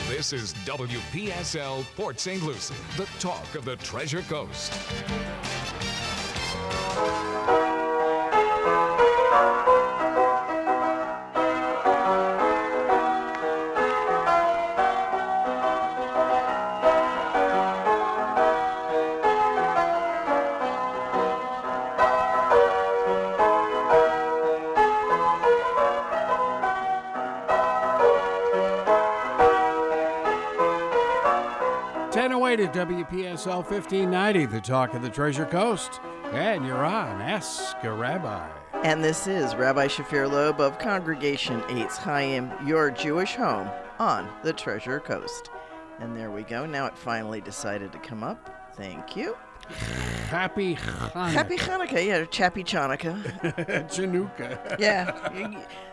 This is WPSL Port St. Lucie, the talk of the Treasure Coast. At WPSL 1590, the talk of the Treasure Coast. And you're on Ask a Rabbi. And this is Rabbi Shafir Loeb of Congregation Eitz Chaim, your Jewish home on the Treasure Coast. And there we go. Now it finally decided to come up. Thank you. Happy Hanukkah. Happy Hanukkah. Yeah, Chappy Chanukah. Chanukah. Yeah.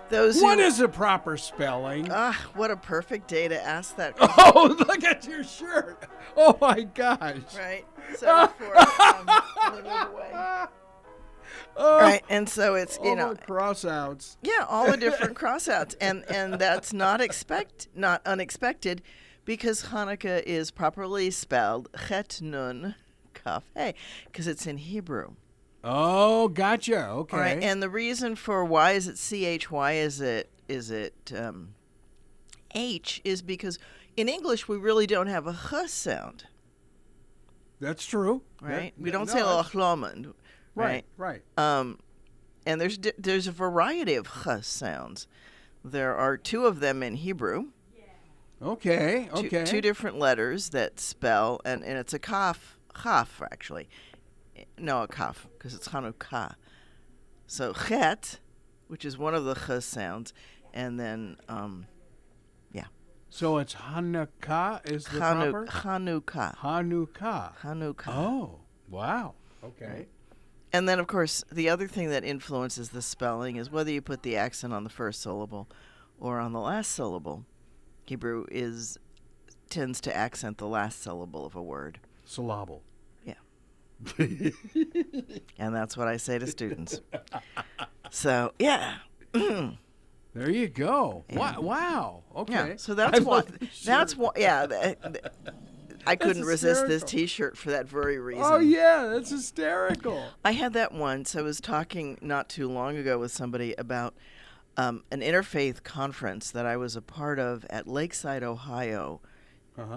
What is the proper spelling? What a perfect day to ask that question. Oh, look at your shirt. Oh, my gosh. Right. So before move away. Right, and so it's, all the crossouts. Yeah, all the different crossouts. And that's not unexpected because Hanukkah is properly spelled Chet Nun Kaf Hey, because it's in Hebrew. Oh, gotcha. Okay. All right, and the reason for why is it CH, why is it H, is because in English we really don't have a Ch sound. That's true. Right? We don't say Lachlomen. Right. And there's a variety of Ch sounds. There are two of them in Hebrew. Okay. Two different letters that spell, and it's a Chaf actually. No, a Kaf, because it's Hanukkah. So Chet, which is one of the Ch sounds, and then, So it's Hanukkah is the proper? Hanukkah. Oh, wow. Okay. And then, of course, the other thing that influences the spelling is whether you put the accent on the first syllable or on the last syllable. Hebrew tends to accent the last syllable of a word. Syllable. And that's what I say to students. So, yeah. There you go. Yeah. Wow. Okay. Yeah, so that's why. Yeah. I couldn't resist this T-shirt for that very reason. Oh yeah, that's hysterical. I had that once. I was talking not too long ago with somebody about an interfaith conference that I was a part of at Lakeside, Ohio,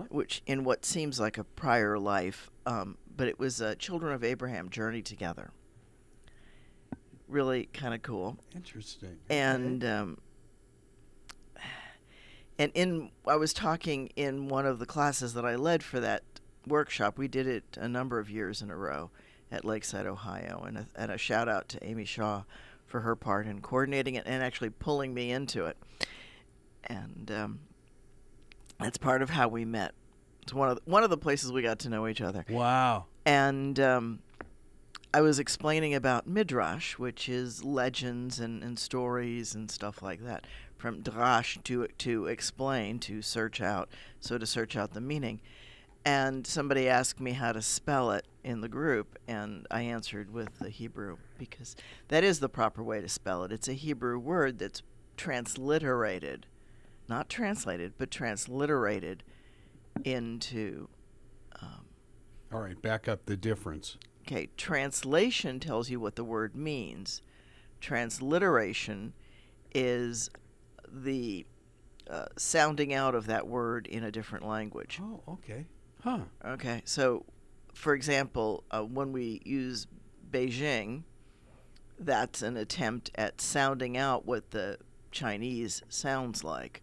which in what seems like a prior life. But it was Children of Abraham Journey Together. Really kind of cool. Interesting. And I was talking in one of the classes that I led for that workshop. We did it a number of years in a row at Lakeside, Ohio, and a shout out to Amy Shaw for her part in coordinating it and actually pulling me into it. And that's part of how we met. It's one of the places we got to know each other. Wow. And I was explaining about Midrash, which is legends and stories and stuff like that. From drash to explain, to search out, so to search out the meaning. And somebody asked me how to spell it in the group, and I answered with the Hebrew, because that is the proper way to spell it. It's a Hebrew word that's transliterated, not translated, but transliterated into... All right, back up the difference. Okay, translation tells you what the word means. Transliteration is the sounding out of that word in a different language. Oh, okay. Huh. Okay, so, for example, when we use Beijing, that's an attempt at sounding out what the Chinese sounds like,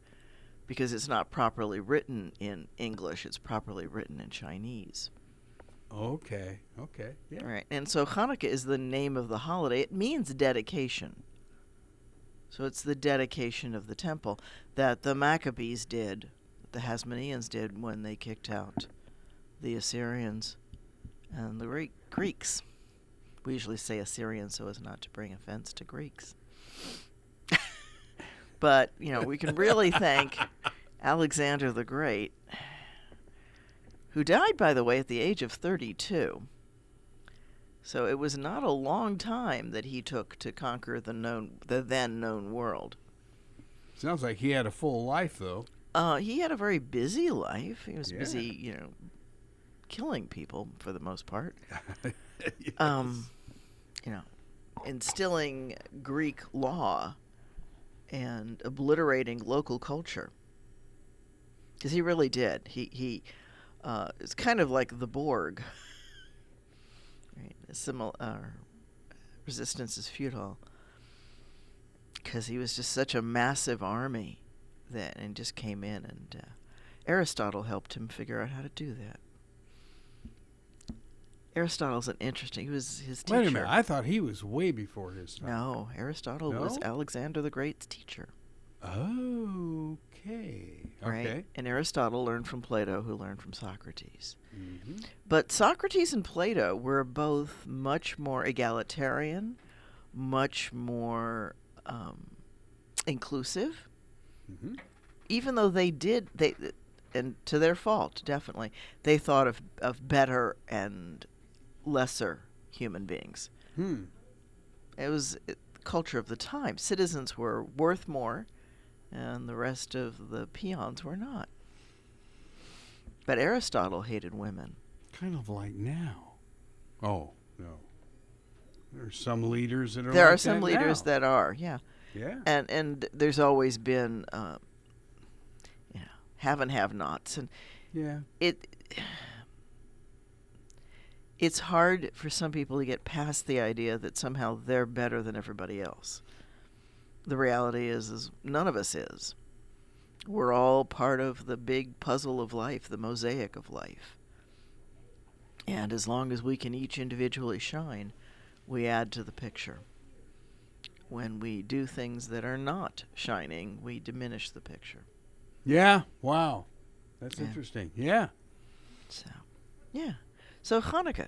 because it's not properly written in English, it's properly written in Chinese. Okay, yeah. All right, and so Hanukkah is the name of the holiday. It means dedication. So it's the dedication of the temple that the Maccabees did, the Hasmoneans did when they kicked out the Assyrians and the Greeks. We usually say Assyrians so as not to bring offense to Greeks. But, we can really thank Alexander the Great, who died, by the way, at the age of 32. So it was not a long time that he took to conquer the then known world. Sounds like he had a full life, though. He had a very busy life. He was Yeah. busy, killing people for the most part. Yes. Instilling Greek law and obliterating local culture. Because he really did. He it's kind of like the Borg. Right? Resistance is futile. Because he was just such a massive army and just came in, and Aristotle helped him figure out how to do that. Aristotle's an interesting. He was his teacher. Wait a minute. I thought he was way before his time. No, Aristotle was No? Alexander the Great's teacher. Okay. Right? Okay. And Aristotle learned from Plato, who learned from Socrates. Mm-hmm. But Socrates and Plato were both much more egalitarian, much more inclusive. Mm-hmm. Even though and to their fault, definitely, they thought of better and lesser human beings. It was the culture of the time. Citizens were worth more, and the rest of the peons were not. But Aristotle hated women. Kind of like now. Oh, no. There are some leaders that are There like are some that leaders now. that are, yeah. Yeah. And there's always been, have and have-nots. And Yeah. it's hard for some people to get past the idea that somehow they're better than everybody else. The reality is none of us is. We're all part of the big puzzle of life, the mosaic of life. And as long as we can each individually shine, we add to the picture. When we do things that are not shining, we diminish the picture. Yeah. Wow. That's Yeah. interesting. Yeah. So, yeah. So Hanukkah.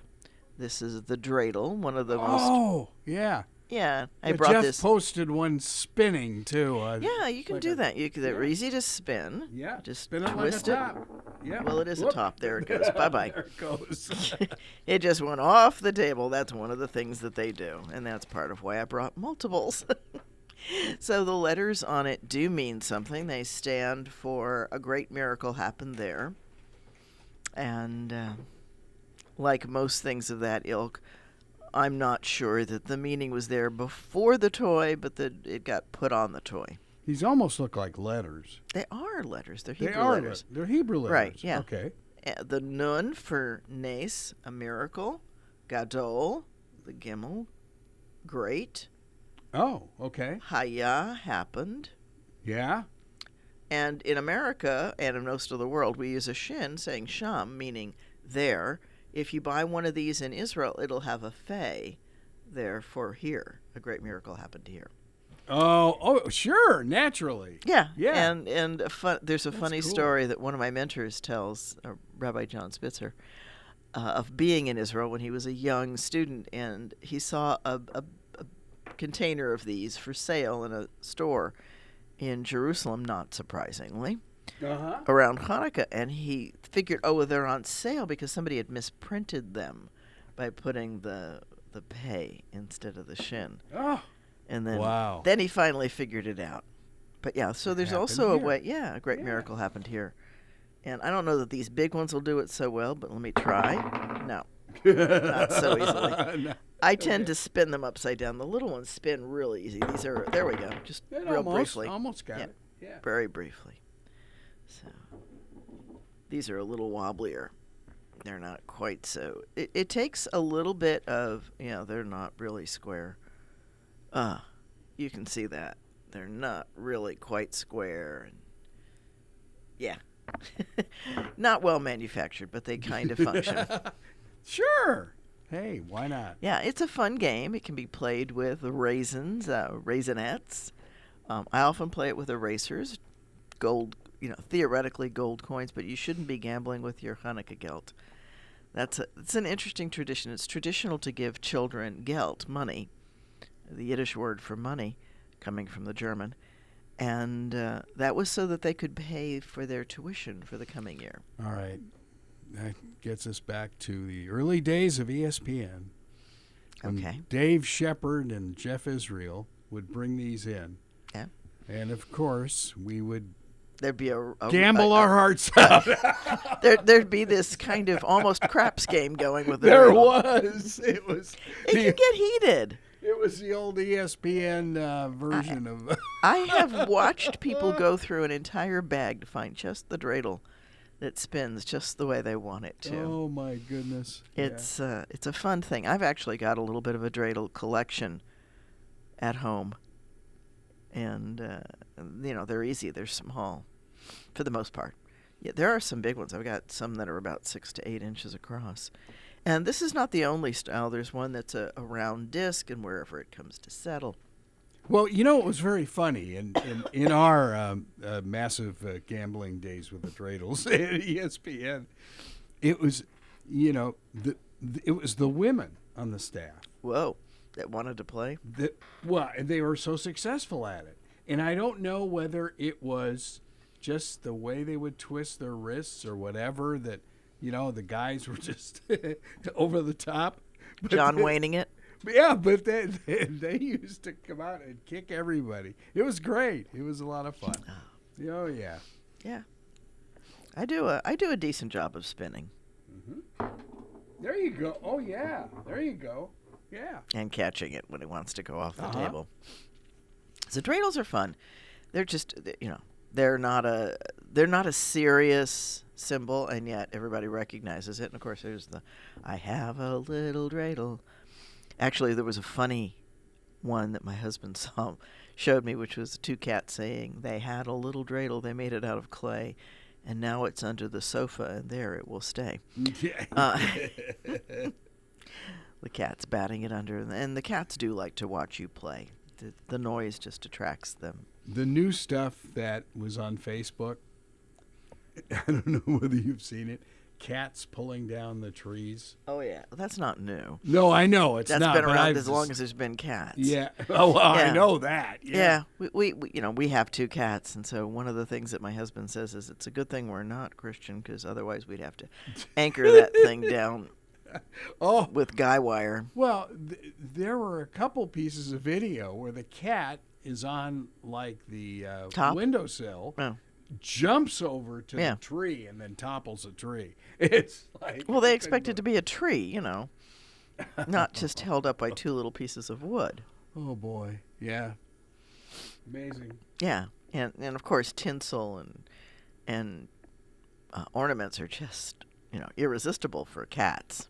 This is the dreidel, one of the most... Oh, yeah. Yeah, I Yeah, brought Jeff this... posted one spinning, too. Yeah, you can like do a- that. They're yeah. easy to spin. Yeah. Just spin it twist like it. a top. Yeah. Well, it is a Whoop. top. There it goes. Bye-bye. There it goes. It just went off the table. That's one of the things that they do, and that's part of why I brought multiples. So the letters on it do mean something. They stand for a great miracle happened there. And like most things of that ilk, I'm not sure that the meaning was there before the toy, but that it got put on the toy. These almost look like letters. They are letters. They're They Hebrew are letters. They're Hebrew letters. Right, yeah. Okay. The nun for nes, a miracle. Gadol, the gimel, great. Oh, okay. Haya, happened. Yeah. And in America and in most of the world, we use a shin saying sham, meaning there. If you buy one of these in Israel, it'll have a fe there for here. A great miracle happened here. Oh, sure, naturally. Yeah. Yeah. And there's a That's funny cool. story that one of my mentors tells, Rabbi John Spitzer, of being in Israel when he was a young student, and he saw a container of these for sale in a store in Jerusalem, not surprisingly, Uh-huh. around Hanukkah, and he figured, well, they're on sale because somebody had misprinted them by putting the pay instead of the shin. Oh, And then wow. then he finally figured it out. But yeah, so there's happened also a here. way, a great Yeah. miracle happened here. And I don't know that these big ones will do it so well, but let me try. No, not so easily. No. I tend to spin them upside down. The little ones spin real easy. These are, there we go, just It real almost, briefly. almost got Yeah. it. Yeah. Very briefly. So these are a little wobblier. They're not quite so. It takes a little bit of, they're not really square. You can see that. They're not really quite square. And yeah. Not well manufactured, but they kind of function. Sure. Hey, why not? Yeah, it's a fun game. It can be played with raisins, raisinets. I often play it with erasers, gold, theoretically gold coins, but you shouldn't be gambling with your Hanukkah geld. It's an interesting tradition. It's traditional to give children geld, money, the Yiddish word for money, coming from the German, and that was so that they could pay for their tuition for the coming year. All right. That gets us back to the early days of ESPN. When Okay. Dave Shepard and Jeff Israel would bring these in. Yeah. And, of course, we would There'd be a Gamble our hearts out. there'd be this kind of almost craps game going with the There dreidel. was. It was. It can get heated. It was the old ESPN version of. I have watched people go through an entire bag to find just the dreidel that spins just the way they want it to. Oh my goodness! It's a fun thing. I've actually got a little bit of a dreidel collection at home, and they're easy. They're small, for the most part. Yeah, there are some big ones. I've got some that are about 6 to 8 inches across. And this is not the only style. There's one that's a round disc, and wherever it comes to settle. Well, it was very funny in our massive gambling days with the dreidels at ESPN. It was, it was the women on the staff. Whoa, that wanted to play? And they were so successful at it. And I don't know whether it was just the way they would twist their wrists or whatever that, the guys were just over the top. But John Wayning it? Yeah, but they used to come out and kick everybody. It was great. It was a lot of fun. Oh yeah. Yeah. I do a decent job of spinning. Mm-hmm. There you go. Oh yeah. There you go. Yeah. And catching it when it wants to go off the table. So dreidels are fun. They're just they're not a serious symbol, and yet everybody recognizes it. And of course, there's the "I have a little dreidel." Actually, there was a funny one that my husband showed me, which was 2 cats saying they had a little dreidel. They made it out of clay, and now it's under the sofa, and there it will stay. The cat's batting it under, and the cats do like to watch you play. The noise just attracts them. The new stuff that was on Facebook, I don't know whether you've seen it, cats pulling down the trees. Oh, yeah. That's not new. No, I know. That's been but around as long as there's been cats. Yeah. Oh, well, Yeah. I know that. Yeah. We have 2 cats, and so one of the things that my husband says is it's a good thing we're not Christian, because otherwise we'd have to anchor that thing down with guy wire. Well, there were a couple pieces of video where the cat is on, like, the windowsill, jumps over to the tree, and then topples a tree. It's like... Well, they expect it to be a tree, not just held up by 2 little pieces of wood. Oh, boy. Yeah. Amazing. Yeah. And of course, tinsel and ornaments are just, irresistible for cats.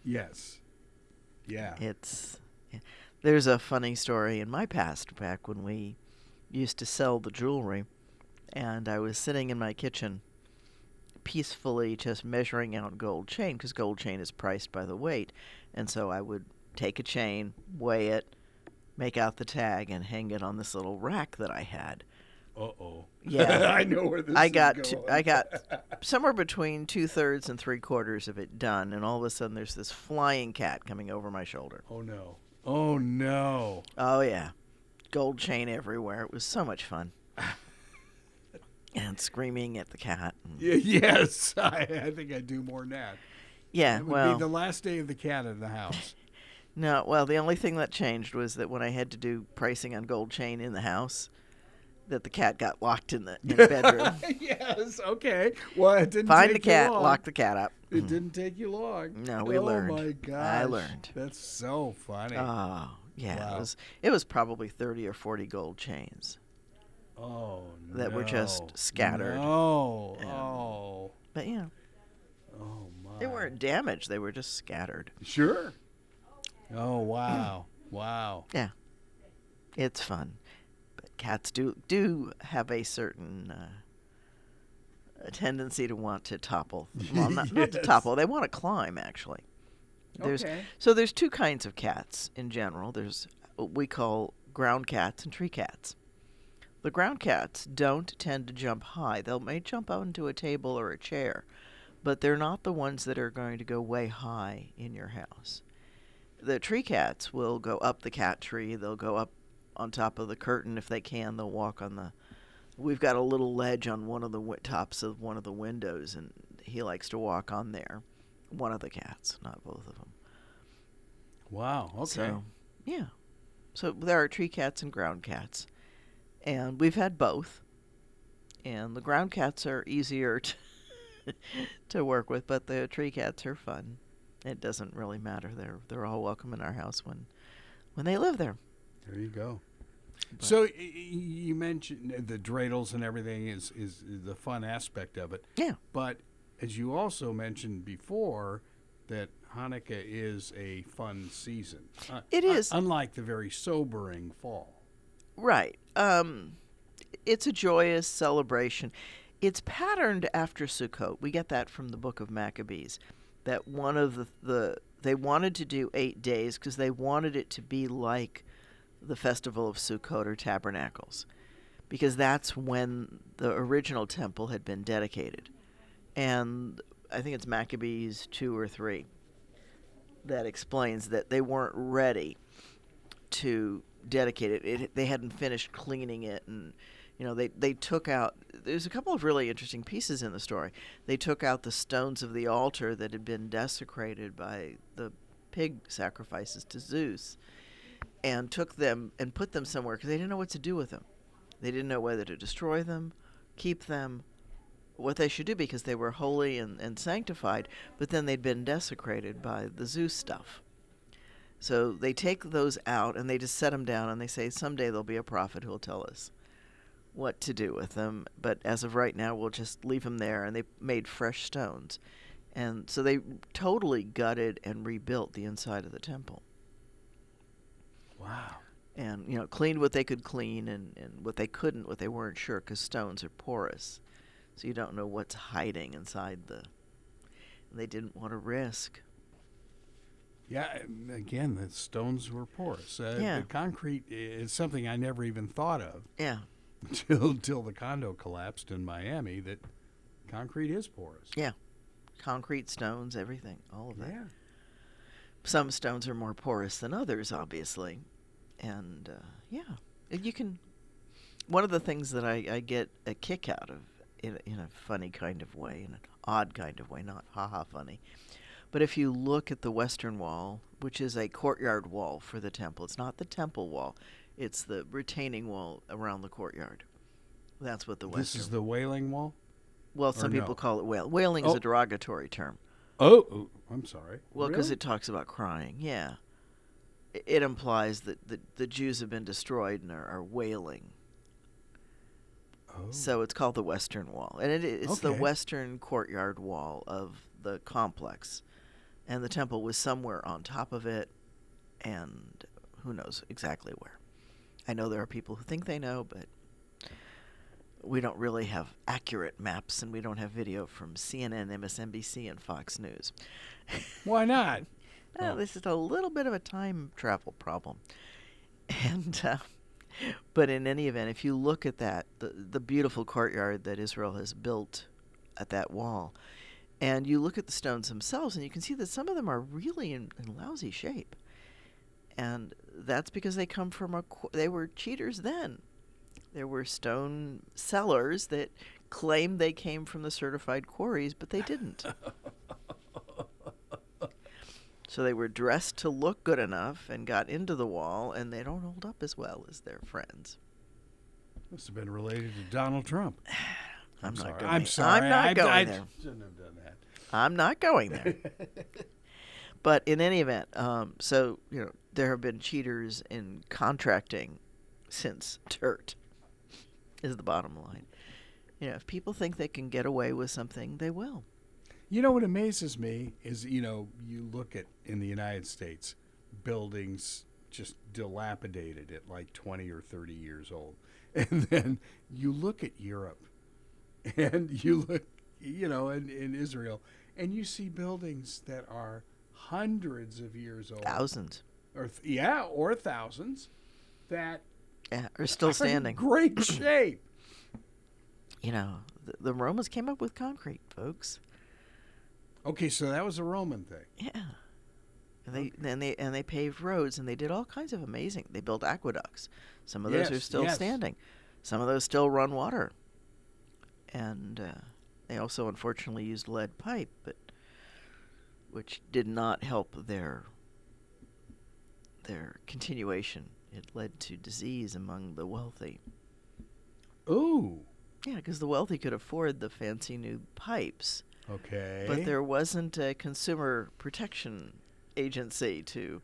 Yes. Yeah. There's a funny story in my past, back when we used to sell the jewelry, and I was sitting in my kitchen peacefully just measuring out gold chain, because gold chain is priced by the weight. And so I would take a chain, weigh it, make out the tag, and hang it on this little rack that I had. Uh-oh. Yeah. I know where this I is going. I got somewhere between 2/3 and 3/4 of it done, and all of a sudden there's this flying cat coming over my shoulder. Oh, no. Oh, no. Oh, yeah. Gold chain everywhere. It was so much fun. And screaming at the cat. Yes. I think I do more than that. Yeah, It would be the last day of the cat in the house. No, well, the only thing that changed was that when I had to do pricing on gold chain in the house, that the cat got locked in the bedroom. Yes, okay. Well, it didn't Find take the cat, you long. lock the cat up. It didn't take you long. No, we learned. Oh, my gosh. I learned. That's so funny. Oh, yeah. Wow. It was probably 30 or 40 gold chains. Oh, no. That were just scattered. No. Oh. But, Oh, my. they weren't damaged. They were just scattered. Sure. Oh, wow. Wow. Yeah. It's fun. But cats do have a certain a tendency to want to topple. Well, not to Yes. topple. They want to climb, actually. Okay. So there's 2 kinds of cats in general. There's what we call ground cats and tree cats. The ground cats don't tend to jump high. They may jump onto a table or a chair, but they're not the ones that are going to go way high in your house. The tree cats will go up the cat tree. They'll go up on top of the curtain if they can. They'll walk on the... We've got a little ledge on one of the tops of one of the windows, and he likes to walk on there. One of the cats, not both of them. Wow. Okay. So, yeah. So there are tree cats and ground cats. And we've had both. And the ground cats are easier to work with, but the tree cats are fun. It doesn't really matter. They're all welcome in our house when they live there. There you go. But So you mentioned the dreidels and everything is the fun aspect of it. yeah, But as you also mentioned before, that Hanukkah is a fun season. it is. Unlike the very sobering fall. Right. It's a joyous celebration. It's patterned after Sukkot. We get that from the book of Maccabees. That one of they wanted to do 8 days because they wanted it to be like the festival of Sukkot or Tabernacles, because that's when the original temple had been dedicated. And I think it's Maccabees 2 or 3 that explains that they weren't ready to dedicate it. They hadn't finished cleaning it, and they took out. There's a couple of really interesting pieces in the story. They took out the stones of the altar that had been desecrated by the pig sacrifices to Zeus, and took them and put them somewhere because they didn't know what to do with them. They didn't know whether to destroy them, keep them, what they should do, because they were holy and sanctified, but then they'd been desecrated by the Zeus stuff. So they take those out and they just set them down and they say someday there'll be a prophet who will tell us what to do with them, but as of right now we'll just leave them there. And they made fresh stones, and so they totally gutted and rebuilt the inside of the temple. Wow. And cleaned what they could clean, and what they couldn't, what they weren't sure, because stones are porous, so you don't know what's hiding inside they didn't want to risk. Yeah, again, the stones were porous. Yeah. The concrete is something I never even thought of Yeah. until the condo collapsed in Miami, that concrete is porous. Yeah. Concrete, stones, everything, all of that. Yeah. Some stones are more porous than others, obviously. And, you can... One of the things that I get a kick out of, in a funny kind of way, in an odd kind of way, not ha-ha funny, but if you look at the Western Wall, which is a courtyard wall for the temple, it's not the temple wall, it's the retaining wall around the courtyard. That's what the Western... This is the Wailing Wall? Well, some no? people call it wail. Wailing is Oh. a derogatory term. Oh, I'm sorry. Well, because Really? it talks about crying, yeah. It implies that the Jews have been destroyed and are wailing. Oh. So it's called the Western Wall. And it's the Okay. western courtyard wall of the complex. And the temple was somewhere on top of it, and who knows exactly where. I know there are people who think they know, but we don't really have accurate maps, and we don't have video from CNN, MSNBC, and Fox News. Why not? Well, this is a little bit of a time travel problem. And but in any event, if you look at that, the beautiful courtyard that Israel has built at that wall, and you look at the stones themselves, and you can see that some of them are really in lousy shape. And that's because they come from they were cheaters then. There were stone sellers that claimed they came from the certified quarries, but they didn't. So they were dressed to look good enough and got into the wall, and they don't hold up as well as their friends. Must have been related to Donald Trump. I'm not sorry. going. I'm sorry. I'm not going I there. shouldn't have done that. I'm not going there. But in any event, so there have been cheaters in contracting since dirt. Is the bottom line. If people think they can get away with something, they will. You know what amazes me is, you look at, in the United States, buildings just dilapidated at like 20 or 30 years old. And then you look at Europe and you look, in Israel, and you see buildings that are hundreds of years old. Thousands. Or thousands that are still are standing. in great shape. The Romans came up with concrete, folks. Okay, so that was a Roman thing. Yeah. And they paved roads, and they did all kinds of amazing. They built aqueducts. Some of those are Yes, still yes. standing. Some of those still run water. And they also unfortunately used lead pipe, which did not help their continuation. It led to disease among the wealthy. Ooh. Yeah, because the wealthy could afford the fancy new pipes, Okay. but there wasn't a consumer protection agency to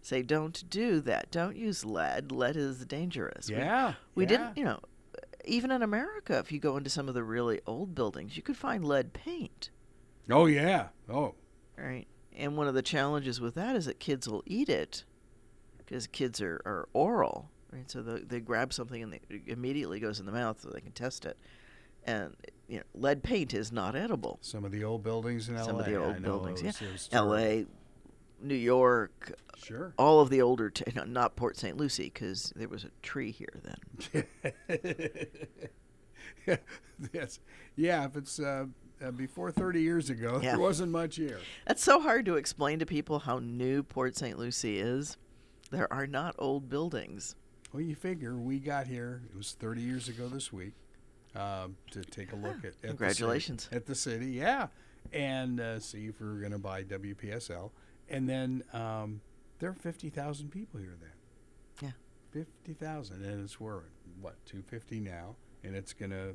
say, don't do that. Don't use lead. Lead is dangerous. Yeah. We yeah. didn't, even in America, if you go into some of the really old buildings, you could find lead paint. Oh, yeah. Oh. Right. And one of the challenges with that is that kids will eat it because kids are oral. Right. So they grab something and it immediately goes in the mouth so they can test it. And lead paint is not edible. Some of the old buildings in L.A. Some of the old buildings, it yeah. was terrible. L.A., New York, Sure. all of the older, not Port St. Lucie because there was a tree here then. Yes. Yeah, if it's before 30 years ago, Yeah. there wasn't much here. That's so hard to explain to people how new Port St. Lucie is. There are not old buildings. Well, you figure we got here, it was 30 years ago this week, to take a look at Congratulations. at the city, yeah, and see if we were going to buy WPSL. And then there are 50,000 people here then. Yeah. 50,000, and we're at, 250 now, and it's going to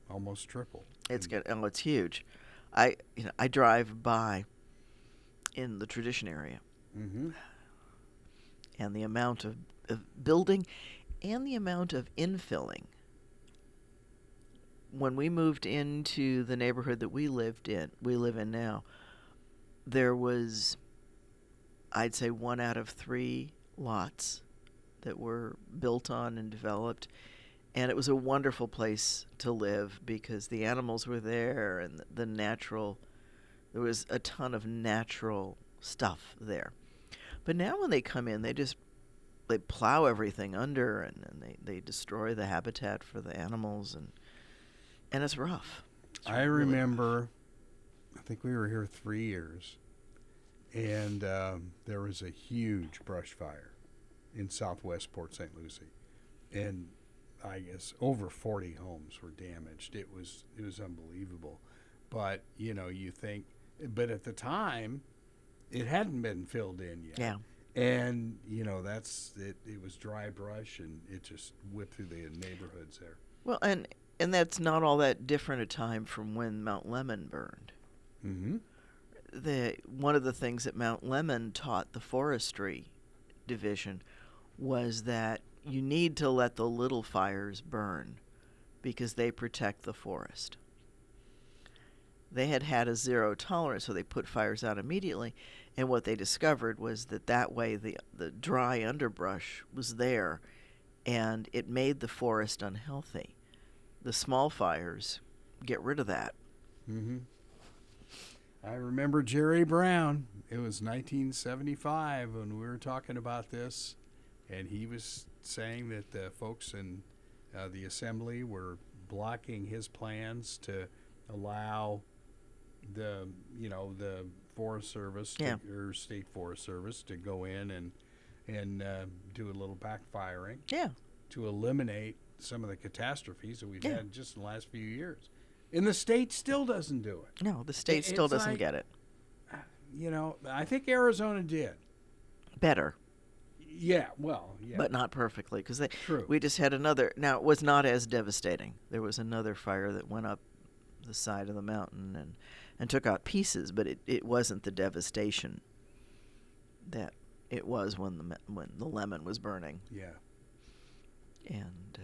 almost triple. It's good. Oh, it's huge. I drive by in the tradition area, Mm-hmm. and the amount of building and the amount of infilling. When we moved into the neighborhood that we live in now, there was, I'd say, 1 out of 3 lots that were built on and developed. And it was a wonderful place to live because the animals were there and there was a ton of natural stuff there. But now when they come in, they plow everything under and they destroy the habitat for the animals and it's rough. I remember, I think we were here 3 years, and there was a huge brush fire in southwest Port St. Lucie, and I guess over 40 homes were damaged. It was unbelievable, but you think, but at the time, it hadn't been filled in yet. Yeah. And that's it. It was dry brush, and it just whipped through the neighborhoods there. Well, and that's not all that different a time from when Mount Lemmon burned. Mm-hmm. One of the things that Mount Lemmon taught the forestry division was that you need to let the little fires burn because they protect the forest. They had a zero tolerance, so they put fires out immediately. And what they discovered was that way the dry underbrush was there, and it made the forest unhealthy. The small fires get rid of that. Mm-hmm. I remember Jerry Brown. It was 1975 when we were talking about this, and he was saying that the folks in the assembly were blocking his plans to allow the Forest Service or State Forest Service to go in and do a little backfiring to eliminate some of the catastrophes that we've had just in the last few years. And the state still doesn't do it. No, the state still doesn't get it. I think Arizona did. Better. Yeah, well, yeah. But not perfectly, because True. We just had another. Now, it was not as devastating. There was another fire that went up the side of the mountain and took out pieces, but it wasn't the devastation that it was when the lemon was burning. Yeah. And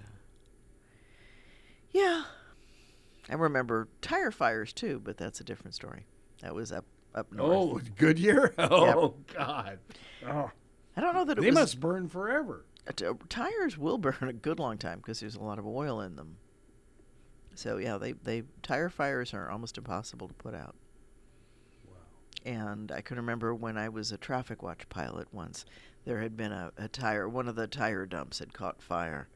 I remember tire fires too, but that's a different story. That was up north. Oh, Goodyear? Oh, God. Oh. I don't know that They must burn forever. Tires will burn a good long time because there's a lot of oil in them. So yeah, they tire fires are almost impossible to put out. Wow. And I can remember when I was a traffic watch pilot once, there had been a tire, one of the tire dumps had caught fire,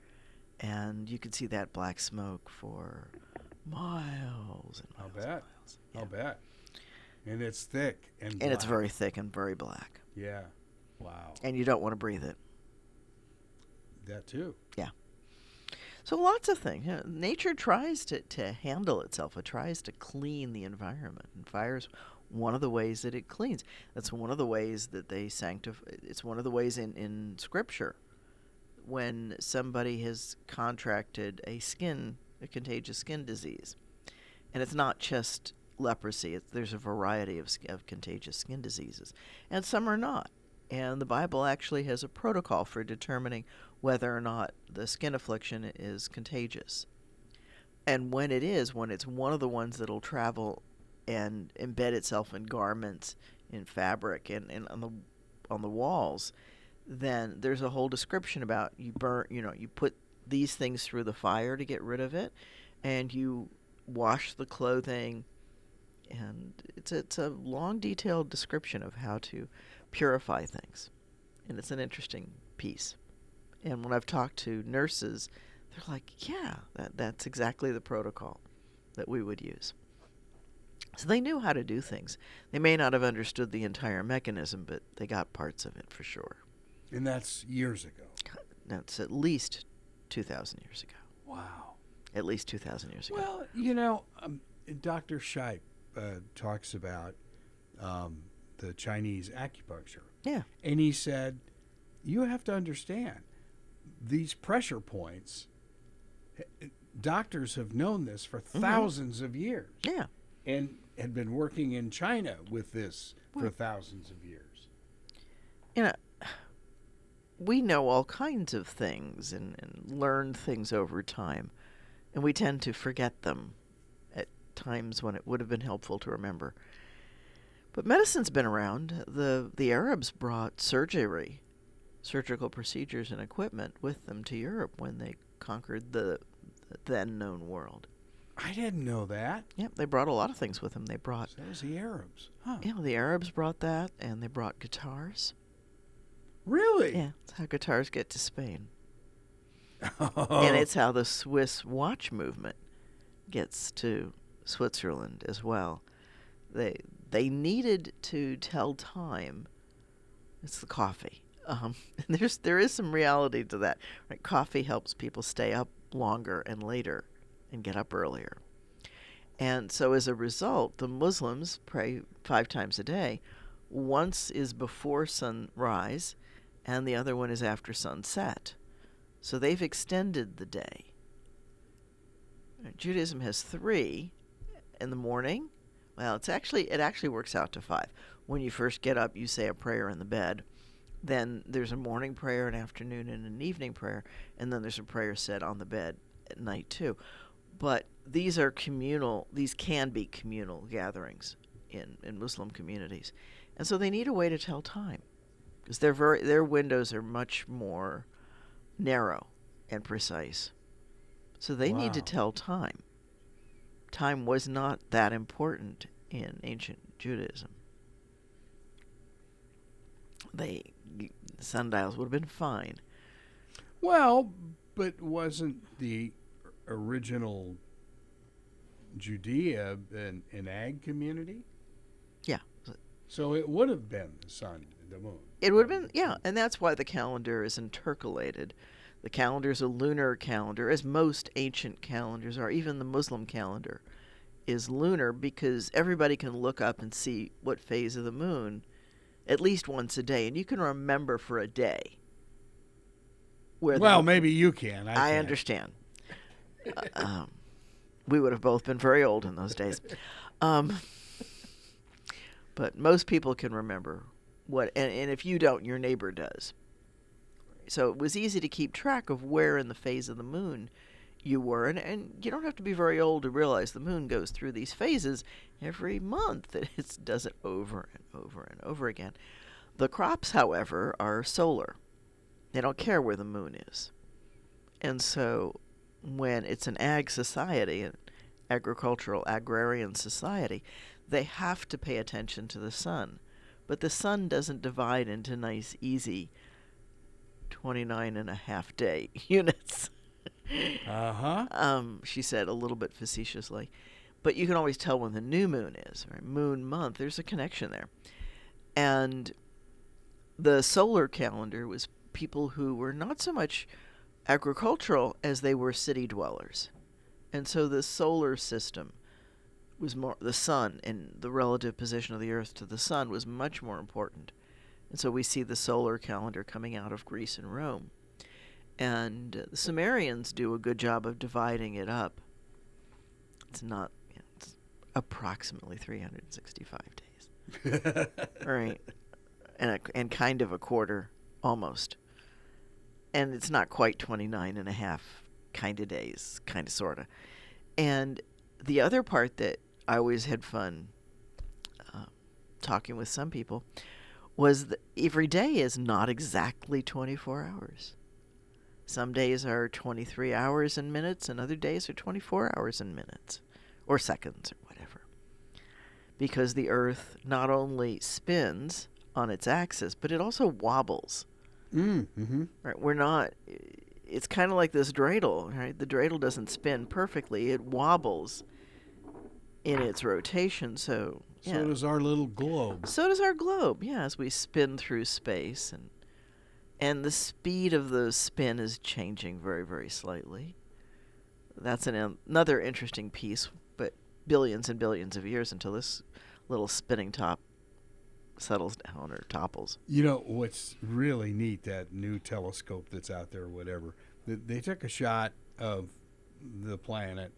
and you could see that black smoke for miles and miles. I'll bet. And miles. Yeah. I'll bet. And it's thick and black. And it's very thick and very black. Yeah. Wow. And you don't want to breathe it. That too. Yeah. So lots of things. Nature tries to handle itself. It tries to clean the environment. And fire's one of the ways that it cleans. That's one of the ways that they sanctify. It's one of the ways in Scripture when somebody has contracted a skin a contagious skin disease. And it's not just leprosy. There's a variety of contagious skin diseases. And some are not. And the Bible actually has a protocol for determining whether or not the skin affliction is contagious. And when it is, when it's one of the ones that'll travel and embed itself in garments, in fabric, and on the walls, then there's a whole description about you put these things through the fire to get rid of it, and you wash the clothing, and it's a long, detailed description of how to purify things, and it's an interesting piece. And when I've talked to nurses, they're like, yeah, that's exactly the protocol that we would use. So they knew how to do things. They may not have understood the entire mechanism, but they got parts of it for sure. And that's years ago. That's at least 2,000 years ago. Wow. At least 2,000 years ago. Well, Dr. Scheib talks about the Chinese acupuncture. Yeah. And he said, you have to understand, these pressure points, doctors have known this for thousands of years. Yeah. And had been working in China with this for thousands of years. We know all kinds of things and learn things over time, and we tend to forget them at times when it would have been helpful to remember. But medicine's been around. The Arabs brought surgical procedures and equipment with them to Europe when they conquered the then known world. I didn't know that. Yep, they brought a lot of things with them. They brought... So that was the Arabs. Huh. Yeah, the Arabs brought that, and they brought guitars. Really? Yeah, that's how guitars get to Spain. Oh. And it's how the Swiss watch movement gets to Switzerland as well. They needed to tell time. It's the coffee. There is some reality to that. Right? Coffee helps people stay up longer and later and get up earlier. And so as a result, the Muslims pray 5 times a day. Once is before sunrise, and the other one is after sunset. So they've extended the day. Judaism has 3 in the morning. Well, it actually works out to 5. When you first get up, you say a prayer in the bed. Then there's a morning prayer, an afternoon, and an evening prayer. And then there's a prayer said on the bed at night, too. But these are communal. These can be communal gatherings in Muslim communities. And so they need a way to tell time, because their windows are much more narrow and precise. So they need to tell time. Time was not that important in ancient Judaism. Sundials would have been fine. Well, but wasn't the original Judea an ag community? Yeah. So it would have been the sun and the moon. It would have been, yeah, and that's why the calendar is intercalated. The calendar is a lunar calendar, as most ancient calendars are. Even the Muslim calendar is lunar, because everybody can look up and see what phase of the moon at least once a day, and you can remember for a day. Maybe you can. I can't. Understand. We would have both been very old in those days. But most people can remember and if you don't, your neighbor does. So it was easy to keep track of where in the phase of the moon you were. And you don't have to be very old to realize the moon goes through these phases every month. It does it over and over and over again. The crops, however, are solar. They don't care where the moon is. And so when it's an ag society, an agricultural, agrarian society, they have to pay attention to the sun. But the sun doesn't divide into nice, easy 29.5 day units. She said a little bit facetiously. But you can always tell when the new moon is, right? Moon month, there's a connection there. And the solar calendar was people who were not so much agricultural as they were city dwellers. And so the solar system was more, the sun and the relative position of the earth to the sun was much more important. And so we see the solar calendar coming out of Greece and Rome. And the Sumerians do a good job of dividing it up it's not. It's approximately 365 days. Right. And kind of a quarter, almost. And it's not quite 29 and a half kind of days, kind of, sort of. And the other part that I always had fun talking with some people was that every day is not exactly 24 hours. Some days are 23 hours and minutes, and other days are 24 hours and minutes, or seconds, or whatever. Because the Earth not only spins on its axis, but it also wobbles. Mm-hmm. Right? We're not. It's kind of like this dreidel, right? The dreidel doesn't spin perfectly; it wobbles in its rotation. So does our little globe. So does our globe. Yeah, as we spin through space, and the speed of the spin is changing very, very slightly. That's another interesting piece, but billions and billions of years until this little spinning top settles down or topples. You know what's really neat, that new telescope that's out there, or whatever, they took a shot of the planet,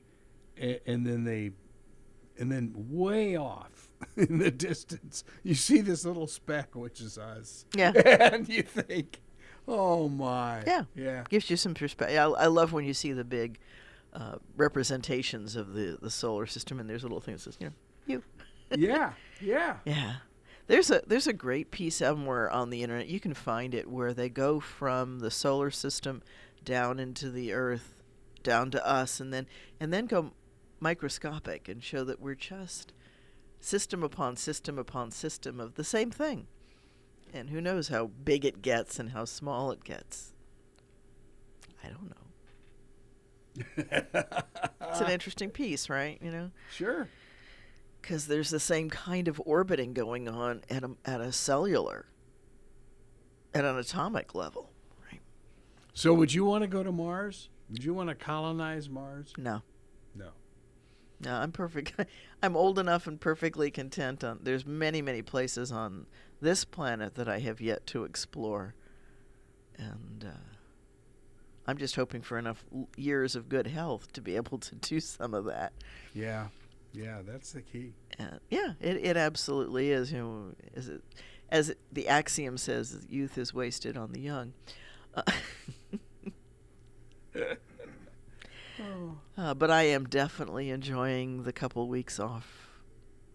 and then way off in the distance you see this little speck, which is us. Yeah. And you think, oh my. Yeah. Gives you some perspective. I love when you see the big representations of the solar system, and there's a little thing that says, you. Yeah. Yeah. There's a great piece somewhere on the internet. You can find it where they go from the solar system down into the Earth, down to us, and then go microscopic and show that we're just system upon system upon system of the same thing. And who knows how big it gets and how small it gets. I don't know. It's an interesting piece, right? Sure. Because there's the same kind of orbiting going on at a cellular, at an atomic level, right? So would you want to go to Mars? Would you want to colonize Mars? No, No, I'm perfect. I'm old enough and perfectly content. There's many, many places on this planet that I have yet to explore, and I'm just hoping for enough years of good health to be able to do some of that. Yeah, that's the key. It absolutely is. As the axiom says, youth is wasted on the young. But I am definitely enjoying the couple weeks off,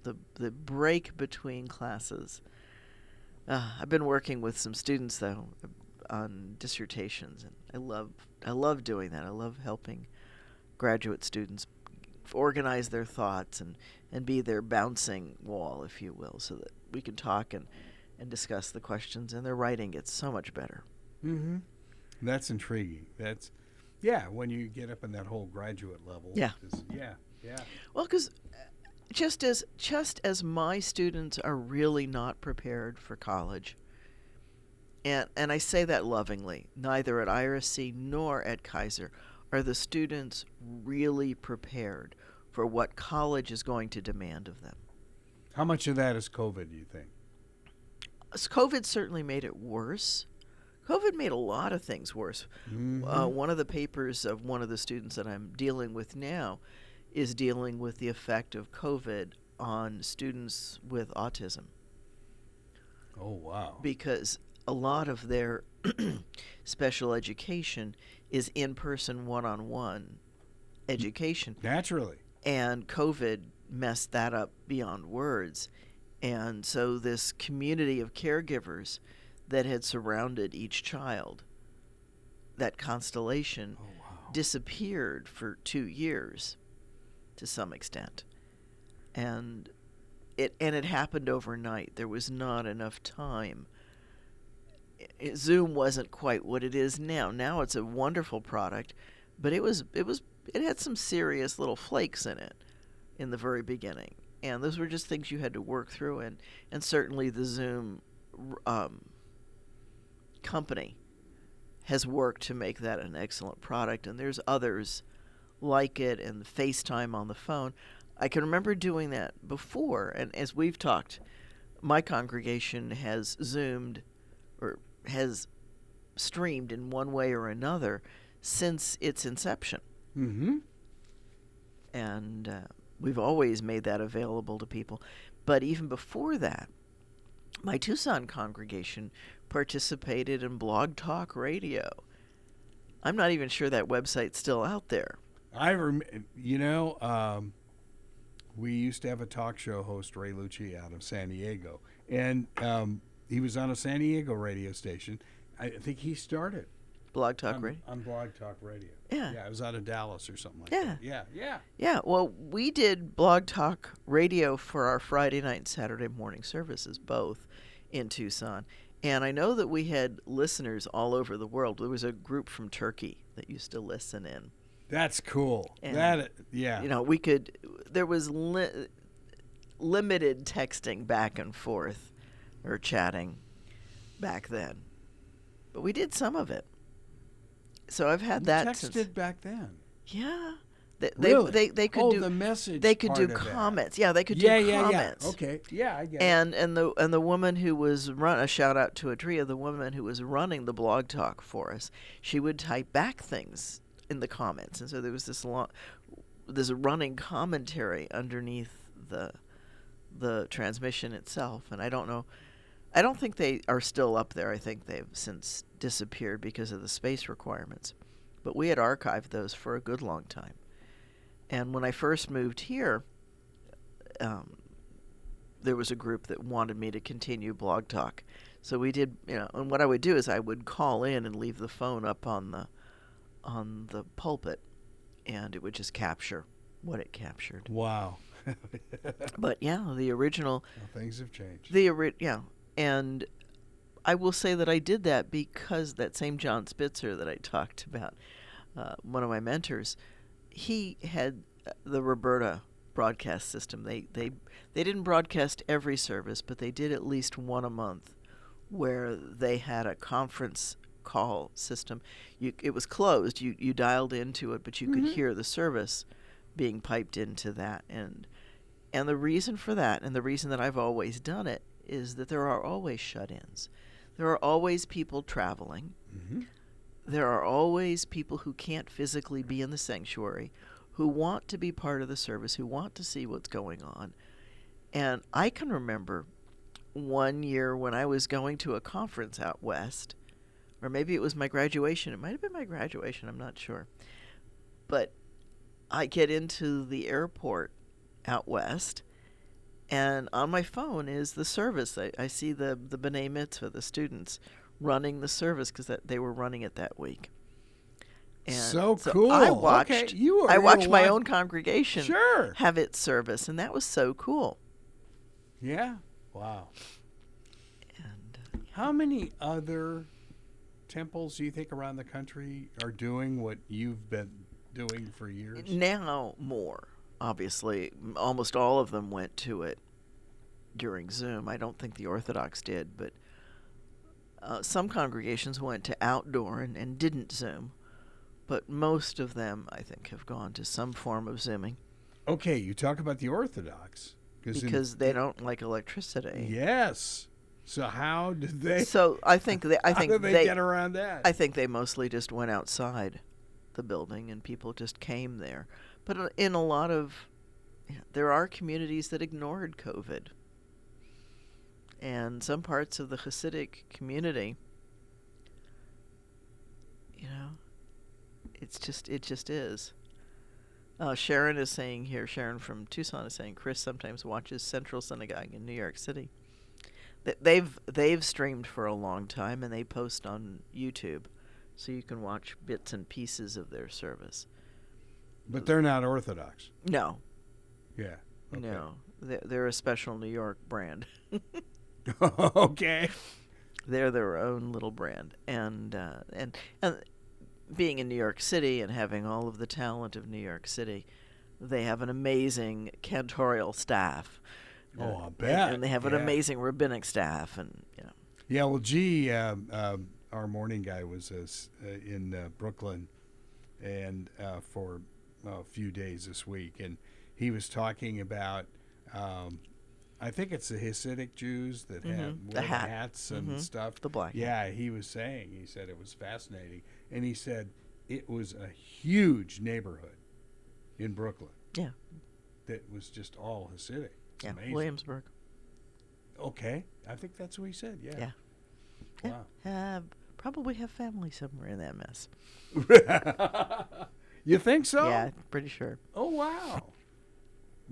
the break between classes. I've been working with some students though on dissertations, and I love doing that. I love helping graduate students organize their thoughts and be their bouncing wall, if you will, so that we can talk and discuss the questions, and their writing gets so much better. Mm-hmm. That's intriguing. That's, when you get up in that whole graduate level. Yeah. Yeah. Well, because just as my students are really not prepared for college, and I say that lovingly, neither at IRSC nor at Kaiser are the students really prepared for what college is going to demand of them. How much of that is COVID, do you think? COVID certainly made it worse. COVID made a lot of things worse. Mm-hmm. One of the papers of one of the students that I'm dealing with now is dealing with the effect of COVID on students with autism. Oh, wow. Because a lot of their special education is in-person, one-on-one education. Naturally. And COVID messed that up beyond words. And so this community of caregivers that had surrounded each child, that constellation, disappeared for 2 years to some extent. And it happened overnight. There was not enough time. Zoom wasn't quite what it is now. Now it's a wonderful product, but it had some serious little flakes in it in the very beginning. And those were just things you had to work through, and certainly the Zoom company has worked to make that an excellent product, and there's others like it, and FaceTime on the phone. I can remember doing that before, and as we've talked, my congregation has Zoomed or has streamed in one way or another since its inception. Mm-hmm. And We've always made that available to people. But even before that, my Tucson congregation participated in Blog Talk Radio. I'm not even sure that website's still out there. We used to have a talk show host, Ray Lucci, out of San Diego. And he was on a San Diego radio station. I think he started Blog Talk Radio? On Blog Talk Radio. Yeah. Yeah, it was out of Dallas or something like that. Yeah. Yeah, well, we did Blog Talk Radio for our Friday night and Saturday morning services, both in Tucson. And I know that we had listeners all over the world. There was a group from Turkey that used to listen in. That's cool. And, we could, there was limited texting back and forth or chatting back then. But we did some of it. So I've had that texted since. back then. Yeah. Really? They could do the message. They could do part of comments. that. Yeah, they could do comments. Yeah. Okay. Yeah, I get it. And the woman who was a shout out to Adria, the woman who was running the Blog Talk for us, she would type back things in the comments, and so there was this running commentary underneath the transmission itself. And I don't think they are still up there. I think they've since disappeared because of the space requirements. But we had archived those for a good long time. And when I first moved here, there was a group that wanted me to continue Blog Talk. So we did, and what I would do is I would call in and leave the phone up on the pulpit, and it would just capture what it captured. Wow. But yeah, the original. Well, things have changed. And I will say that I did that because that same John Spitzer that I talked about, one of my mentors, he had the Roberta broadcast system. They didn't broadcast every service, but they did at least one a month, where they had a conference call system. It was closed. You dialed into it, but you could hear the service being piped into that. And the reason for that, and the reason that I've always done it, is that there are always shut-ins. There are always people traveling. Mm-hmm. There are always people who can't physically be in the sanctuary, who want to be part of the service, who want to see what's going on. And I can remember one year when I was going to a conference out west, or maybe it was my graduation. It might have been my graduation, I'm not sure. But I get into the airport out west, and on my phone is the service. I see the B'nai Mitzvah, the students, running the service because they were running it that week. And so cool. I watched, okay. My own congregation sure. have its service, and that was so cool. Yeah. Wow. And how many other temples do you think around the country are doing what you've been doing for years? Now more. Obviously, almost all of them went to it during Zoom. I don't think the Orthodox did, but some congregations went to outdoor and didn't Zoom. But most of them, I think, have gone to some form of Zooming. Okay, you talk about the Orthodox. Because they don't like electricity. Yes. So how did they? So I think they get around that? I think they mostly just went outside the building and people just came there. But in a lot of, there are communities that ignored COVID. And some parts of the Hasidic community, it just is. Sharon is saying here, Sharon from Tucson is saying, Chris sometimes watches Central Synagogue in New York City. They've streamed for a long time, and they post on YouTube, so you can watch bits and pieces of their service. But they're not Orthodox. No. Yeah. Okay. No, they're a special New York brand. Okay. They're their own little brand, and being in New York City and having all of the talent of New York City, they have an amazing cantorial staff. Oh, I bet. And they have an amazing rabbinic staff, and Yeah, well, our morning guy was in Brooklyn, and for a few days this week, and he was talking about. I think it's the Hasidic Jews that have wear the hats and stuff. The black. Yeah, he said it was fascinating. And he said it was a huge neighborhood in Brooklyn. Yeah. that was just all Hasidic. It's Yeah, amazing. Williamsburg. Okay, I think that's what he said. Yeah. Wow. Probably have family somewhere in that mess. You think so? Yeah, pretty sure. Oh wow.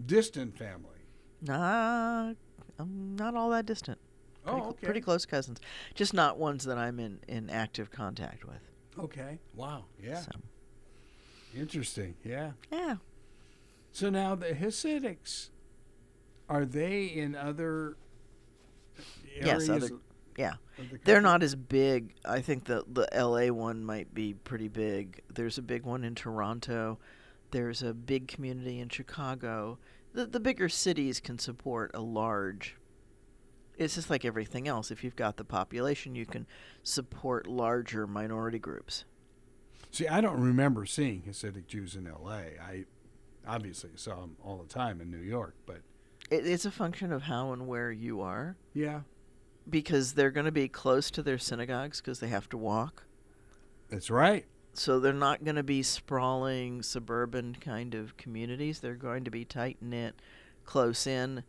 Distant family. Nah, I'm not all that distant. Okay. Pretty close cousins. Just not ones that I'm in active contact with. Okay. Wow. Yeah. So, Interesting. Yeah. yeah. So now the Hasidics, are they in other areas? Yes, yeah. of the They're country? not as big. I think the LA one might be pretty big. There's a big one in Toronto. There's a big community in Chicago. The bigger cities can support a large. It's just like everything else. If you've got the population, you can support larger minority groups. See, I don't remember seeing Hasidic Jews in L.A. I obviously saw them all the time in New York, but It's a function of how and where you are, yeah, because they're going to be close to their synagogues because they have to walk. that's right. So they're not going to be sprawling suburban kind of communities. They're going to be tight-knit, close in.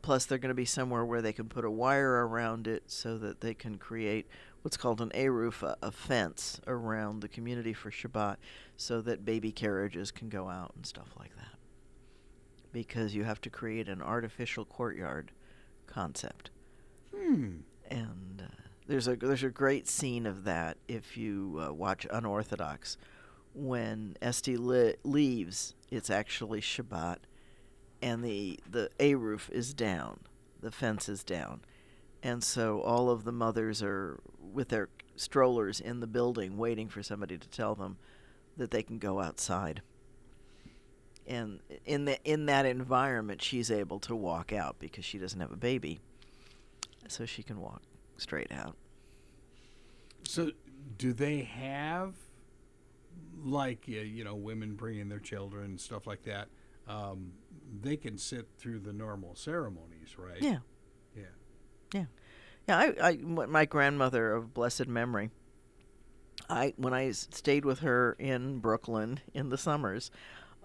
Plus, they're going to be somewhere where they can put a wire around it so that they can create what's called an A-roof, a fence around the community for Shabbat, so that baby carriages can go out and stuff like that. Because you have to create an artificial courtyard concept. And there's a great scene of that if you watch Unorthodox. When Esty leaves, it's actually Shabbat, and the A-roof is down, the fence is down. And so all of the mothers are with their strollers in the building waiting for somebody to tell them that they can go outside. And in that environment, she's able to walk out because she doesn't have a baby. So she can walk straight out. So do they have, like, women bringing their children and stuff like that? They can sit through the normal ceremonies, right? Yeah. Yeah. My grandmother of blessed memory, when I stayed with her in Brooklyn in the summers,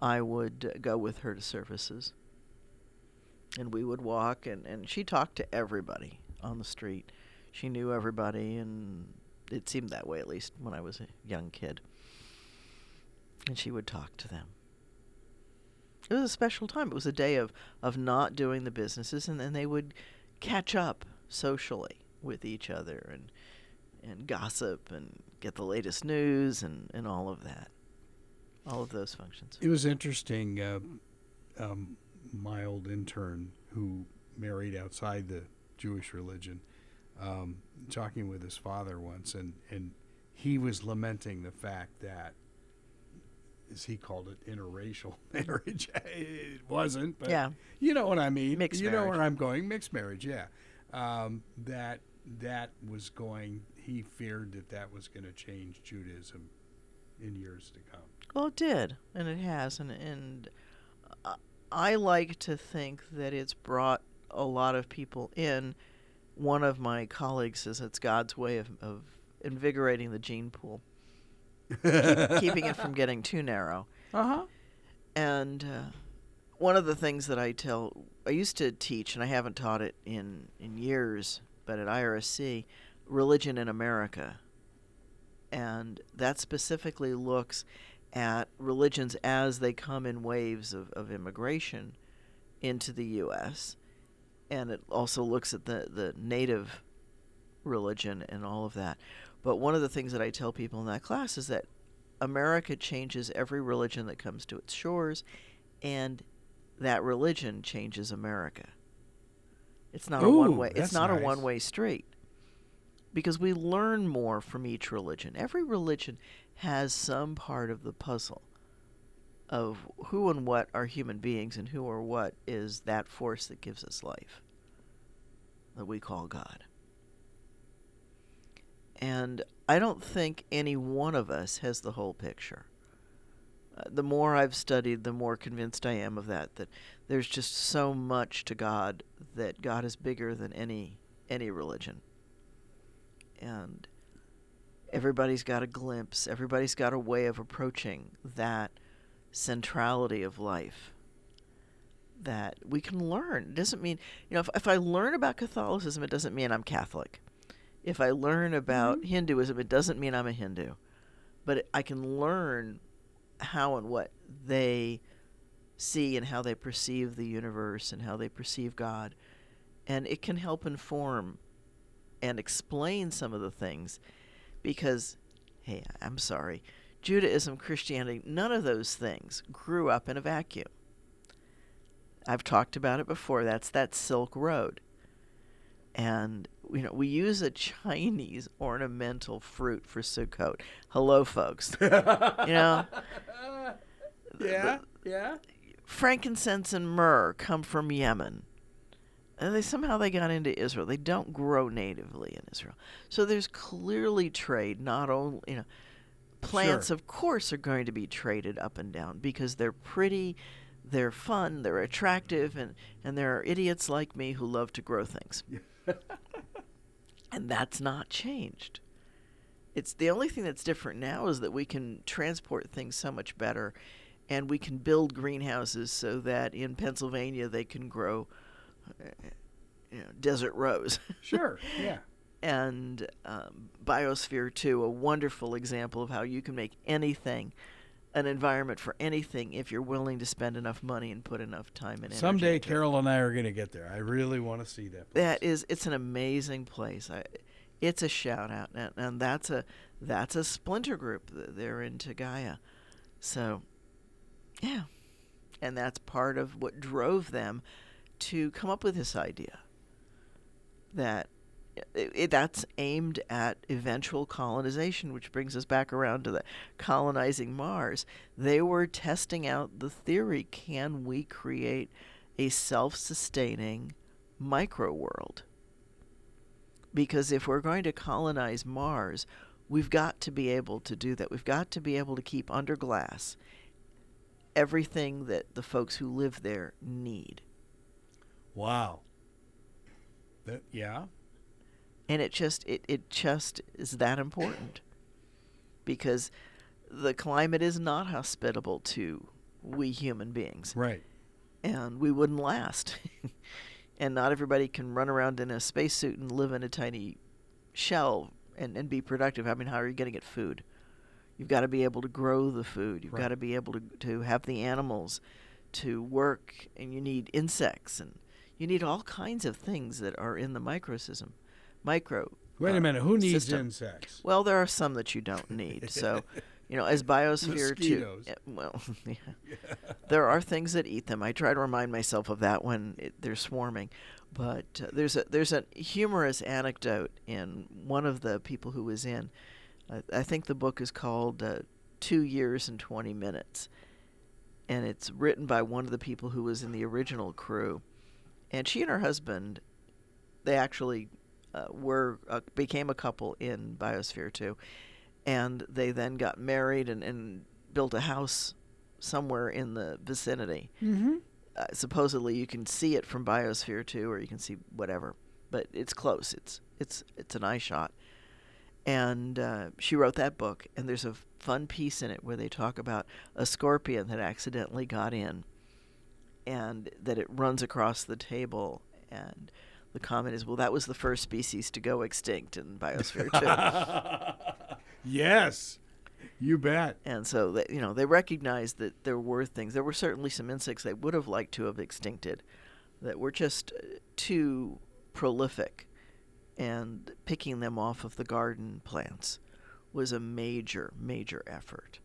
I would go with her to services. And we would walk, and she talked to everybody on the street. She knew everybody, and it seemed that way, at least when I was a young kid. And she would talk to them. It was a special time. It was a day of not doing the businesses, and then they would catch up socially with each other and gossip and get the latest news and all of that. All of those functions. It was interesting. My old intern who married outside the Jewish religion, talking with his father once, and he was lamenting the fact that, as he called it, interracial marriage. It wasn't, but Yeah. you know what I mean. Mixed you know marriage. where I'm going. Mixed marriage, yeah. That was going. He feared that was going to change Judaism in years to come. Well, it did, and it has, and I like to think that it's brought a lot of people in. One of my colleagues says it's God's way of invigorating the gene pool, keeping it from getting too narrow. Uh-huh. And one of the things that I used to teach, and I haven't taught it in years, but at IRSC, Religion in America. And that specifically looks at religions as they come in waves of immigration into the U.S. And it also looks at the native religion and all of that. But one of the things that I tell people in that class is that America changes every religion that comes to its shores, and that religion changes America. It's not a one-way. It's that's not a nice. one-way street, because we learn more from each religion. Every religion has some part of the puzzle of who and what are human beings, and who or what is that force that gives us life that we call God. And I don't think any one of us has the whole picture. The more I've studied, the more convinced I am of that there's just so much to God, that God is bigger than any religion. And everybody's got a glimpse, everybody's got a way of approaching that centrality of life. that we can learn. It doesn't mean, if I learn about Catholicism, it doesn't mean I'm Catholic. If I learn about Hinduism, it doesn't mean I'm a Hindu. But I can learn how and what they see and how they perceive the universe and how they perceive God. And it can help inform and explain some of the things because, hey, I'm sorry, Judaism, Christianity, none of those things grew up in a vacuum. I've talked about it before. That's that Silk Road. And, we use a Chinese ornamental fruit for Sukkot. Hello, folks. Yeah. Frankincense and myrrh come from Yemen. And they got into Israel. They don't grow natively in Israel. So there's clearly trade, not only, plants, Sure. of course, are going to be traded up and down because they're pretty, they're fun, they're attractive, and there are idiots like me who love to grow things. And that's not changed. It's the only thing that's different now is that we can transport things so much better, and we can build greenhouses so that in Pennsylvania they can grow desert rose. Sure, yeah. And Biosphere 2, a wonderful example of how you can make anything an environment for anything if you're willing to spend enough money and put enough time and energy. Someday into it. Carol and I are going to get there. I really want to see that place. It's an amazing place. It's a shout out, and that's a splinter group. They're into Gaia, so yeah, and that's part of what drove them to come up with this idea that that's aimed at eventual colonization, which brings us back around to the colonizing Mars. They were testing out the theory, can we create a self-sustaining micro-world? Because if we're going to colonize Mars, we've got to be able to do that. We've got to be able to keep under glass everything that the folks who live there need. Wow. Yeah. And it just is that important because the climate is not hospitable to we human beings. Right. And we wouldn't last. And not everybody can run around in a spacesuit and live in a tiny shell and be productive. I mean, how are you going to get food? You've got to be able to grow the food. You've got to be able to have the animals to work, and you need insects, and you need all kinds of things that are in the microsystem. Wait a minute. Who needs system. insects? Well, there are some that you don't need. So, as Biosphere Mosquitoes. 2, there are things that eat them. I try to remind myself of that when they're swarming. But there's a humorous anecdote in one of the people who was in. I think the book is called 2 Years and 20 Minutes. And it's written by one of the people who was in the original crew. And she and her husband, they actually became a couple in Biosphere 2. And they then got married and built a house somewhere in the vicinity. Mm-hmm. Supposedly you can see it from Biosphere 2, or you can see whatever. But it's close. It's an eye shot. And she wrote that book, and there's a fun piece in it where they talk about a scorpion that accidentally got in, and that it runs across the table, and the comment is, well, that was the first species to go extinct in Biosphere 2. Yes, you bet. And so they recognized that there were things. There were certainly some insects they would have liked to have extincted that were just too prolific, and picking them off of the garden plants was a major, major effort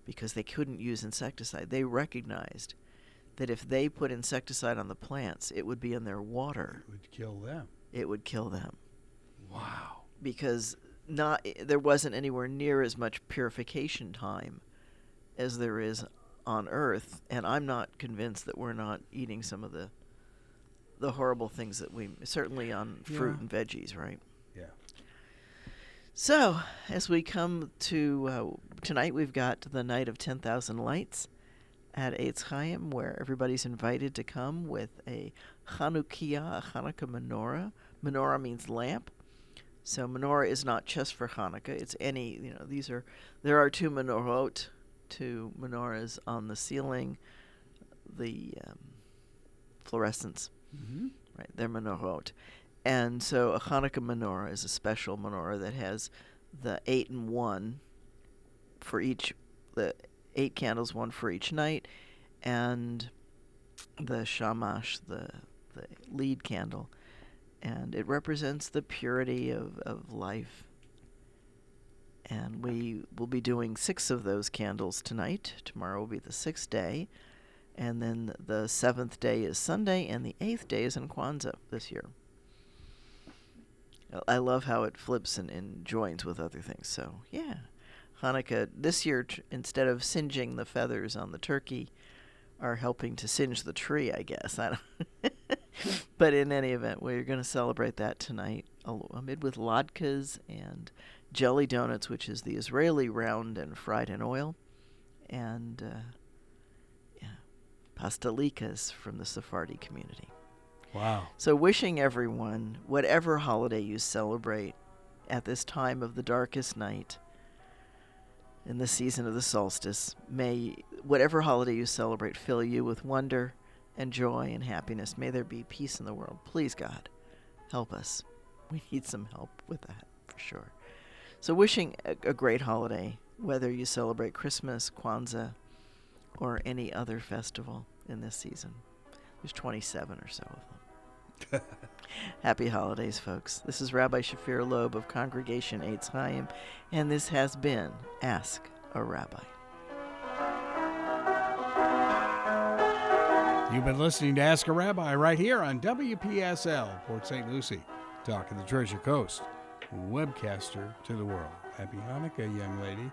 because they couldn't use insecticide. They recognized that if they put insecticide on the plants, it would be in their water. It would kill them. It would kill them. Wow. Because there wasn't anywhere near as much purification time as there is on Earth, and I'm not convinced that we're not eating some of the horrible things that we certainly on fruit and veggies, right? Yeah. So as we come to tonight, we've got the Night of 10,000 Lights at Eitz Chaim, where everybody's invited to come with a Chanukiah, a Hanukkah menorah. Menorah means lamp. So menorah is not just for Hanukkah. It's any, there are two menorahs on the ceiling. The fluorescents, Mm-hmm. right? They're menorot. And so a Hanukkah menorah is a special menorah that has the 8 and 1 for each, the 8 candles, 1 for each night, and the shamash, the lead candle. And it represents the purity of life. And we will be doing 6 of those candles tonight. Tomorrow will be the 6th day. And then the 7th day is Sunday, and the 8th day is in Kwanzaa this year. I love how it flips and joins with other things. So, yeah. Hanukkah this year, instead of singeing the feathers on the turkey, are helping to singe the tree, I guess. I don't But in any event, we're going to celebrate that tonight amid with latkes and jelly donuts, which is the Israeli round and fried in oil, and pastelikas from the Sephardi community. Wow. So wishing everyone, whatever holiday you celebrate at this time of the darkest night, in the season of the solstice, may whatever holiday you celebrate fill you with wonder and joy and happiness. May there be peace in the world. Please, God, help us. We need some help with that, for sure. So wishing a great holiday, whether you celebrate Christmas, Kwanzaa, or any other festival in this season. There's 27 or so of them. Happy holidays, folks. This is Rabbi Shafir Loeb of Congregation Eitz Chaim, and this has been Ask a Rabbi. You've been listening to Ask a Rabbi right here on WPSL, Port St. Lucie, talking the Treasure Coast, webcaster to the world. Happy Hanukkah, young lady.